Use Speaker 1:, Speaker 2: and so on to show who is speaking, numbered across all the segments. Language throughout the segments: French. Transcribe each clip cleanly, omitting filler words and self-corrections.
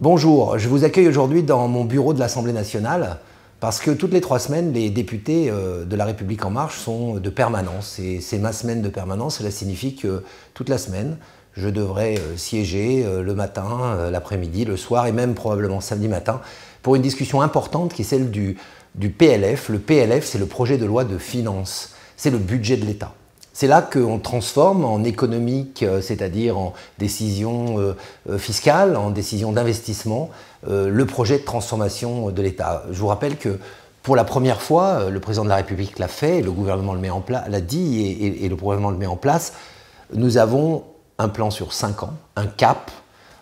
Speaker 1: Bonjour, je vous accueille aujourd'hui dans mon bureau de l'Assemblée nationale parce que toutes les 3 semaines, les députés de La République En Marche sont de permanence. Et c'est ma semaine de permanence, cela signifie que toute la semaine, je devrais siéger le matin, l'après-midi, le soir et même probablement samedi matin pour une discussion importante qui est celle du PLF. Le PLF, c'est le projet de loi de finances, c'est le budget de l'État. C'est là qu'on transforme en économique, c'est-à-dire en décision fiscale, en décision d'investissement, le projet de transformation de l'État. Je vous rappelle que pour la première fois, le président de la République l'a fait, le gouvernement l'a dit et le gouvernement le met en place. Nous avons un plan sur 5 ans, un cap,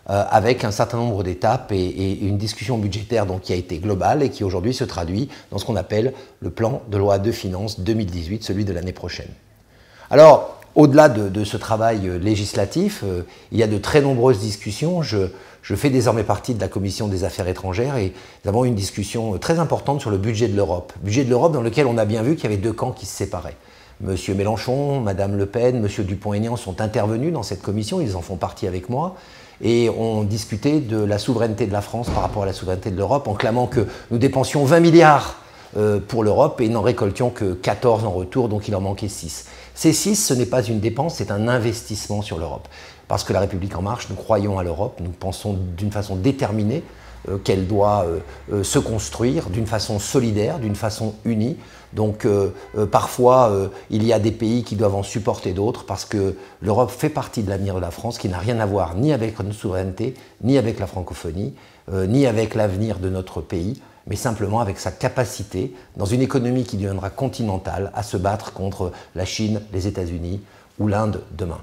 Speaker 1: avec un certain nombre d'étapes et une discussion budgétaire donc, qui a été globale et qui aujourd'hui se traduit dans ce qu'on appelle le plan de loi de finances 2018, celui de l'année prochaine. Alors, au-delà de ce travail législatif, il y a de très nombreuses discussions. Je fais désormais partie de la Commission des Affaires étrangères et nous avons eu une discussion très importante sur le budget de l'Europe. Budget de l'Europe dans lequel on a bien vu qu'il y avait 2 camps qui se séparaient. Monsieur Mélenchon, Madame Le Pen, Monsieur Dupont-Aignan sont intervenus dans cette commission, ils en font partie avec moi, et ont discuté de la souveraineté de la France par rapport à la souveraineté de l'Europe en clamant que nous dépensions 20 milliards pour l'Europe et n'en récoltions que 14 en retour, donc il en manquait 6. Ces 6, ce n'est pas une dépense, c'est un investissement sur l'Europe. Parce que la République En Marche, nous croyons à l'Europe, nous pensons d'une façon déterminée qu'elle doit se construire d'une façon solidaire, d'une façon unie. Donc parfois, il y a des pays qui doivent en supporter d'autres parce que l'Europe fait partie de l'avenir de la France qui n'a rien à voir ni avec notre souveraineté, ni avec la francophonie, ni avec l'avenir de notre pays, mais simplement avec sa capacité, dans une économie qui deviendra continentale, à se battre contre la Chine, les États-Unis ou l'Inde demain.